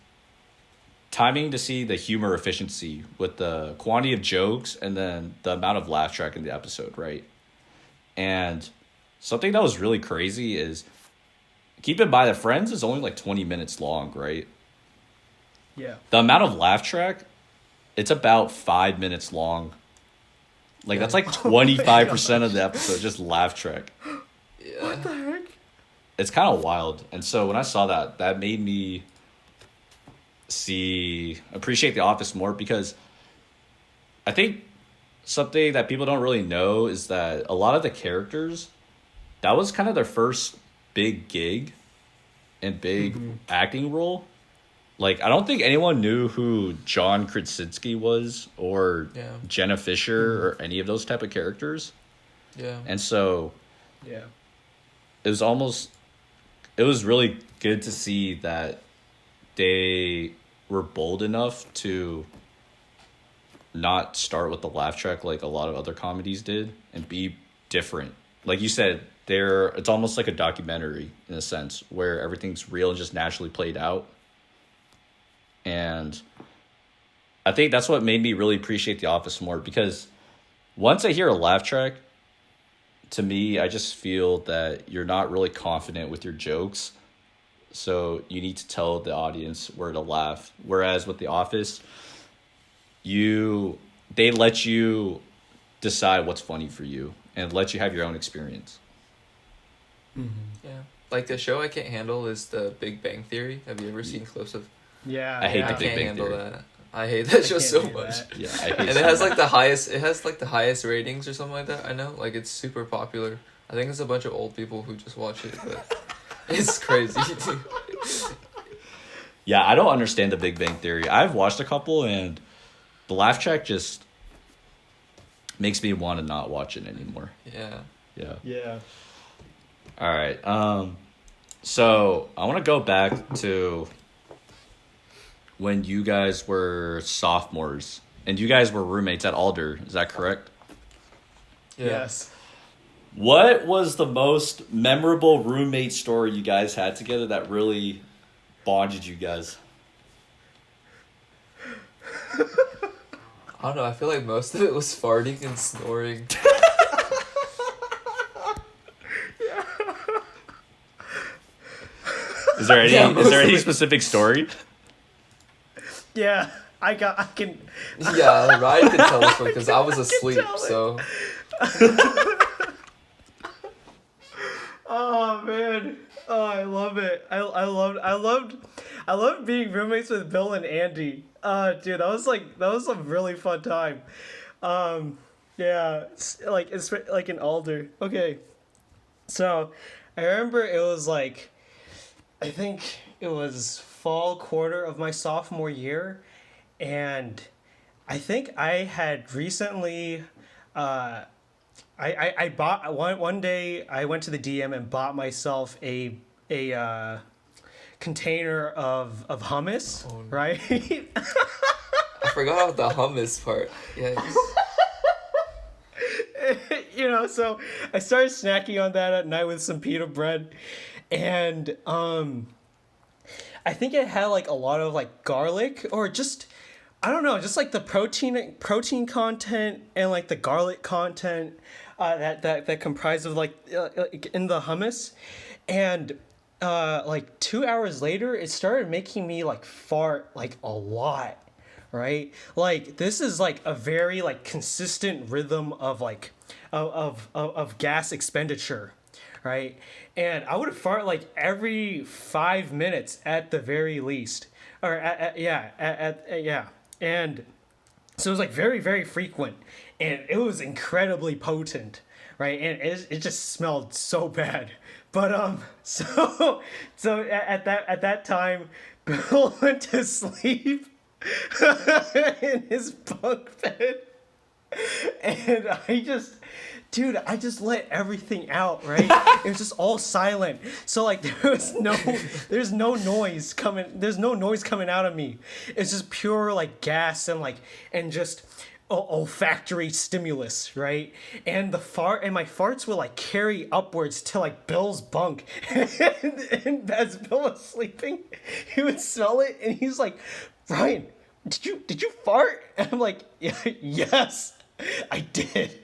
timing to see the humor efficiency with the quantity of jokes and then the amount of laugh track in the episode, right? And something that was really crazy is, keep in mind that Friends is only like 20 minutes long, right? Yeah. The amount of laugh track, it's about 5 minutes long. Like Yeah. that's like 25% of the episode just laugh track. Yeah. What the heck? It's kind of wild. And so when I saw that, that made me appreciate The Office more, because I think something that people don't really know is that a lot of the characters, that was kind of their first big gig and big acting role. Like, I don't think anyone knew who John Krasinski was or Yeah. Jenna Fisher or any of those type of characters. Yeah. And so Yeah. it was really good to see that they were bold enough to not start with the laugh track like a lot of other comedies did and be different. Like you said, it's almost like a documentary in a sense where everything's real and just naturally played out. And I think that's what made me really appreciate The Office more, because once I hear a laugh track, to me, I just feel that you're not really confident with your jokes. So you need to tell the audience where to laugh. Whereas with The Office, they let you decide what's funny for you and let you have your own experience. Yeah. Like the show I can't handle is The Big Bang Theory. Have you ever seen clips of? Yeah. I hate I The Big can't Bang handle Theory. that. I hate that show can't so do much. that. Yeah, I hate And it has like the highest ratings or something like that. I know, like it's super popular. I think it's a bunch of old people who just watch it, but it's crazy. Yeah, I don't understand The Big Bang Theory. I've watched a couple, and the laugh track just makes me want to not watch it anymore. Yeah. Yeah. Yeah. All right. So I want to go back to when you guys were sophomores and you guys were roommates at Alder. Is that correct? Yeah. Yes. What was the most memorable roommate story you guys had together that really bonded you guys? I don't know. I feel like most of it was farting and snoring. Is there any Yeah, is there any mostly. specific story? Yeah. I can. Yeah, Ryan could tell us because I was asleep. tell it. So Oh man. Oh, I love it. I loved being roommates with Bill and Andy. Dude, that was a really fun time. Yeah, it's like in Alder. Okay. So, I remember it was like, I think it was fall quarter of my sophomore year, and I think I had recently I bought one day. I went to the DM and bought myself a container of hummus, Oh, no. right? I forgot about the hummus part. Yeah. So I started snacking on that at night with some pita bread, and I think it had like a lot of like garlic or just, I don't know, just like the protein content and like the garlic content that comprised of like in the hummus, and like 2 hours later it started making me like fart like a lot, right? Like this is like a very like consistent rhythm of like of gas expenditure, right? And I would fart like every 5 minutes at the very least, or yeah. And so it was like very, very frequent, and it was incredibly potent, right? And it just smelled so bad. But so at that time, Bill went to sleep in his bunk bed, and I just let everything out, right? It was just all silent. So like there's no noise coming out of me. It's just pure like gas and just olfactory stimulus, right? And my farts would like carry upwards to like Bill's bunk. and as Bill was sleeping, he would smell it and he's like, "Ryan, did you fart?" And I'm like, "Yeah, yes, I did."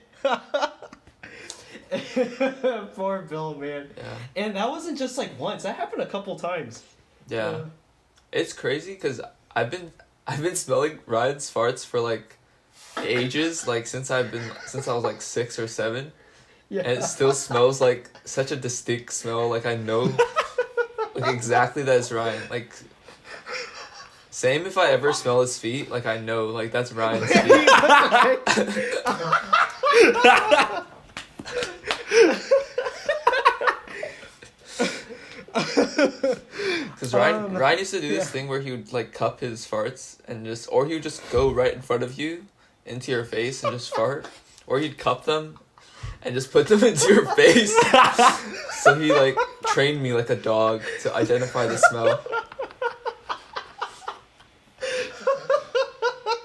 Poor Bill, man. Yeah. And that wasn't just like once. That happened a couple times. Yeah. It's crazy because I've been smelling Ryan's farts for like ages, like since I was like 6 or 7. Yeah. And it still smells like such a distinct smell. Like I know like exactly that it's Ryan. Like same if I ever smell his feet, like I know like that's Ryan's feet. Because Ryan used to do this thing where he would like cup his farts and he would just go right in front of you into your face and just fart, or he'd cup them and just put them into your face. So he like trained me like a dog to identify the smell.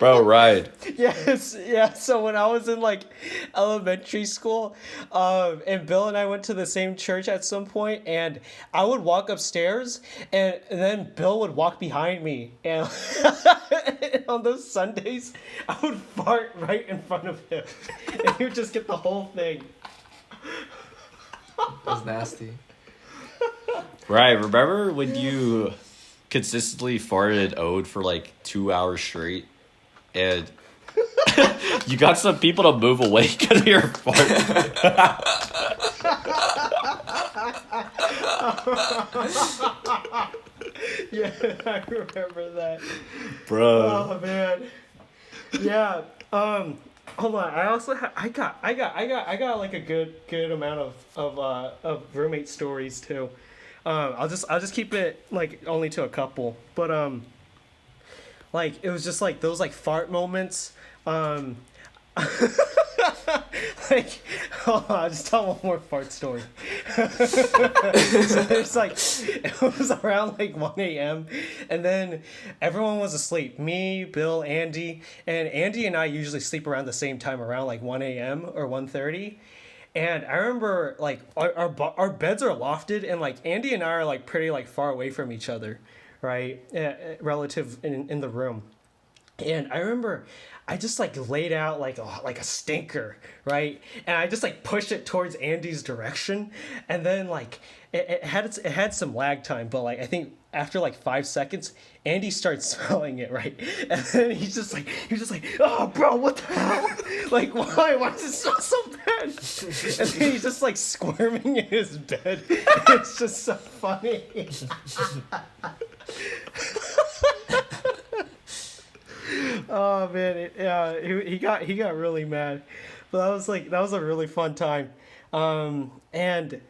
Bro, Ryan. Yes, yeah. So when I was in like elementary school, and Bill and I went to the same church at some point, and I would walk upstairs, and then Bill would walk behind me, and on those Sundays, I would fart right in front of him, and he would just get the whole thing. That's nasty. Right, remember when you consistently farted Ode for like 2 hours straight? And you got some people to move away because of your fart. Yeah, I remember that. Bro. Oh man. Yeah. Hold on. I also I got like a good amount of roommate stories too. I'll just keep it like only to a couple. But like it was just like those like fart moments. Like, hold on, I'll just tell one more fart story. So there's like, it was around like 1 a.m. and then everyone was asleep. Me, Bill, Andy, and Andy and I usually sleep around the same time, around like 1 a.m. or 1:30. And I remember like our beds are lofted, and like Andy and I are like pretty like far away from each other, right? Relative in the room. And I remember I just like laid out like a stinker, right? And I just like pushed it towards Andy's direction, and then like it had some lag time, but like I think after like 5 seconds, Andy starts smelling it, right? And then he was just like, "Oh, bro, what the hell? Like, why does it smell so bad?" And then he's just like squirming in his bed. It's just so funny. Oh man, he got really mad, but that was a really fun time, and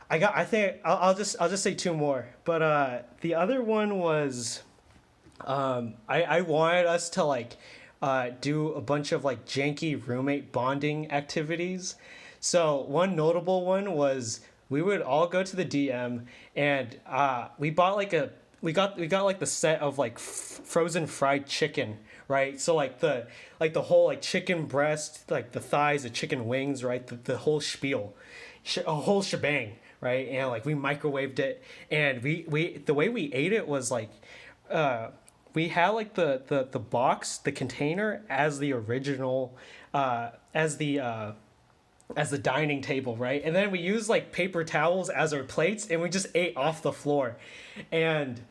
I think I'll just say two more, but the other one was, I wanted us to like do a bunch of like janky roommate bonding activities. So one notable one was we would all go to the DM, and we bought like we got like the set of like frozen fried chicken, right? So like the whole like chicken breast, like the thighs, the chicken wings, right? The whole spiel, a whole shebang, right? And like we microwaved it, and we the way we ate it was like we had like the box, the container as the original, as the dining table, right? And then we used like paper towels as our plates, and we just ate off the floor. And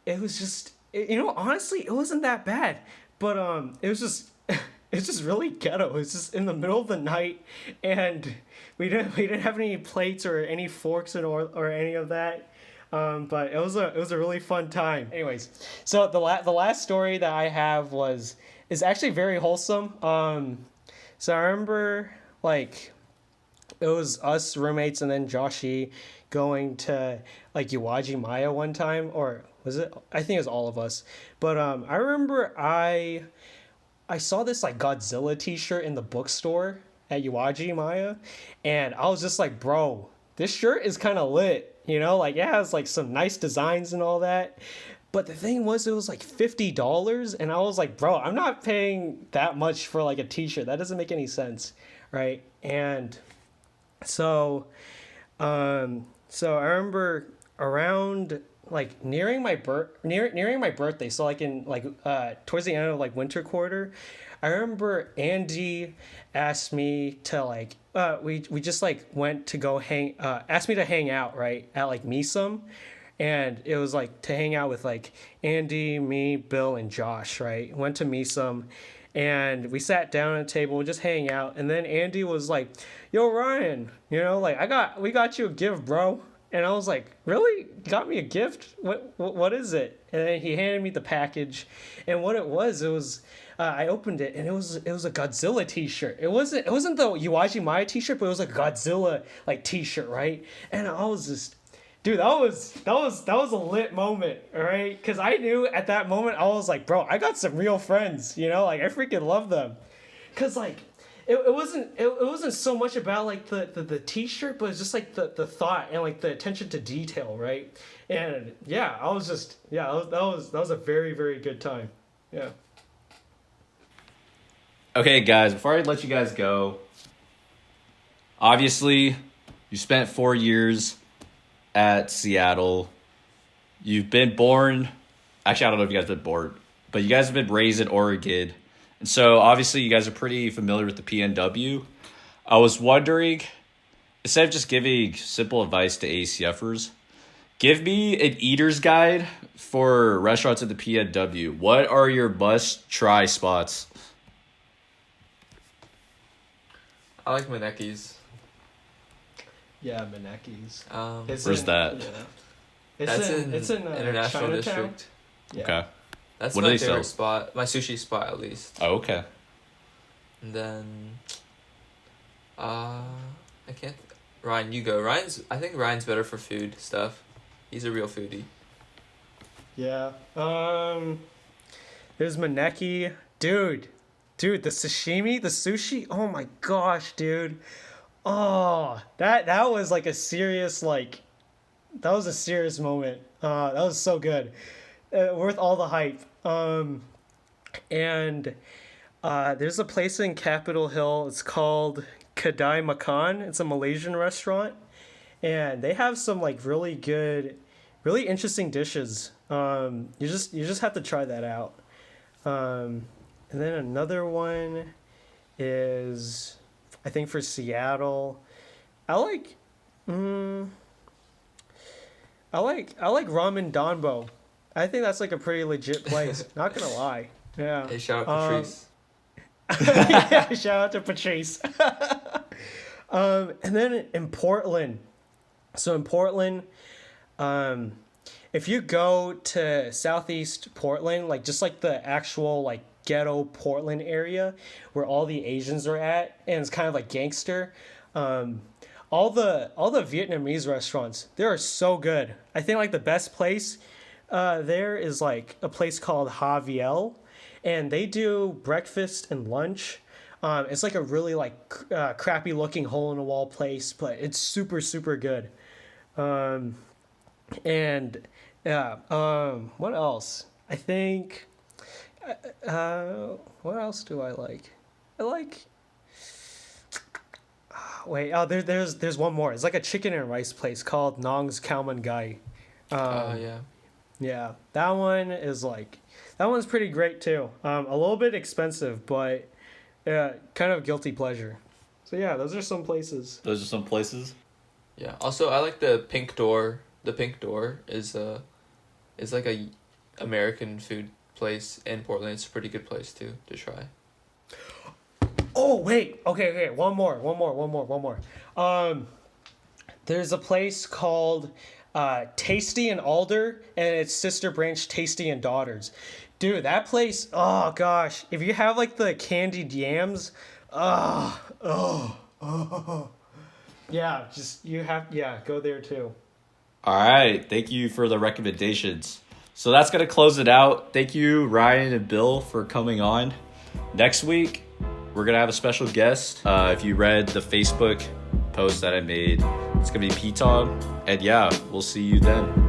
it was just, honestly, it wasn't that bad, but it was just it's just really ghetto. It was just in the middle of the night, and we didn't have any plates or any forks or any of that. But it was a really fun time. Anyways, so the last story that I have is actually very wholesome. So I remember like it was us roommates and then Joshy going to like Yuwaji Maya one time, or was it? I think it was all of us. But I remember I saw this like Godzilla T-shirt in the bookstore at Yuwaji Maya, and I was just like, bro, this shirt is kind of lit, you know, like it has like some nice designs and all that. But the thing was, it was like $50, and I was like, bro, I'm not paying that much for like a T-shirt. That doesn't make any sense, right? And so, so I remember around like nearing my birthday, so like in like towards the end of like winter quarter, I remember Andy asked me to like we just like went to go asked me to hang out right at like Misum, and it was like to hang out with like Andy, me, Bill, and Josh, right? Went to Misum, and we sat down at a table just hang out, and then Andy was like, yo Ryan, you know, like we got you a gift, bro. And I was like, really? You got me a gift? What is it? And then he handed me the package, and what it was I opened it, and it was a Godzilla T-shirt. It wasn't the Yuwaji Maya T-shirt, but it was like Godzilla like T-shirt, right? And I was just, dude, that was a lit moment, all right? Because I knew at that moment I was like, bro, I got some real friends, you know, like I freaking love them, because like. It wasn't so much about like the T-shirt, but it's just like the thought and like the attention to detail, right? And yeah, I was just that was a very, very good time. Yeah. Okay, guys, before I let you guys go, obviously, you spent 4 years at Seattle. You've been born. Actually, I don't know if you guys have been born, but you guys have been raised in Oregon. And so, obviously, you guys are pretty familiar with the PNW. I was wondering, instead of just giving simple advice to ACFers, give me an eater's guide for restaurants at the PNW. What are your must-try spots? I like Maneki's. Yeah, Maneki's. Where's that? Yeah. It's in International Chinatown. District. Yeah. Okay. That's What do my they favorite sell? spot. My sushi spot, at least. Oh, okay. And then, I can't. Ryan, you go. I think Ryan's better for food stuff. He's a real foodie. Yeah. There's Maneki. Dude, the sashimi, the sushi. Oh my gosh, dude. Oh, that was like a serious like. That was a serious moment. That was so good. Worth all the hype. And there's a place in Capitol Hill. It's called Kedai Makan. It's a Malaysian restaurant, and they have some like really good, really interesting dishes. You just have to try that out. And then another one is, I think for Seattle, I like Ramen Donbo. I think that's like a pretty legit place. Not gonna lie. Yeah. Hey, shout out Patrice. Yeah, shout out to Patrice. And then in Portland. So in Portland, if you go to Southeast Portland, like just like the actual like ghetto Portland area where all the Asians are at, and it's kind of like gangster, all the Vietnamese restaurants, they are so good. I think like the best place there is like a place called Javiel, and they do breakfast and lunch. It's like a really like crappy looking hole in the wall place, but it's super, super good. And yeah, what else? I think, what else do I like? I like, wait, there's one more. It's like a chicken and rice place called Nong's Khao Man Gai. Yeah. Yeah, that one's pretty great too. A little bit expensive, but kind of guilty pleasure. So yeah, those are some places. Yeah. Also, I like the Pink Door. The Pink Door is like a American food place in Portland. It's a pretty good place too to try. Oh wait, okay, one more. There's a place called Tasty and Alder, and its sister branch Tasty and Daughters. Dude, that place, oh gosh, if you have like the candied yams, Yeah, go there too. All right. Thank you for the recommendations. So that's going to close it out. Thank you, Ryan and Bill, for coming on. Next week, we're going to have a special guest. If you read the Facebook post that I made, it's going to be P-Tom. And yeah, we'll see you then.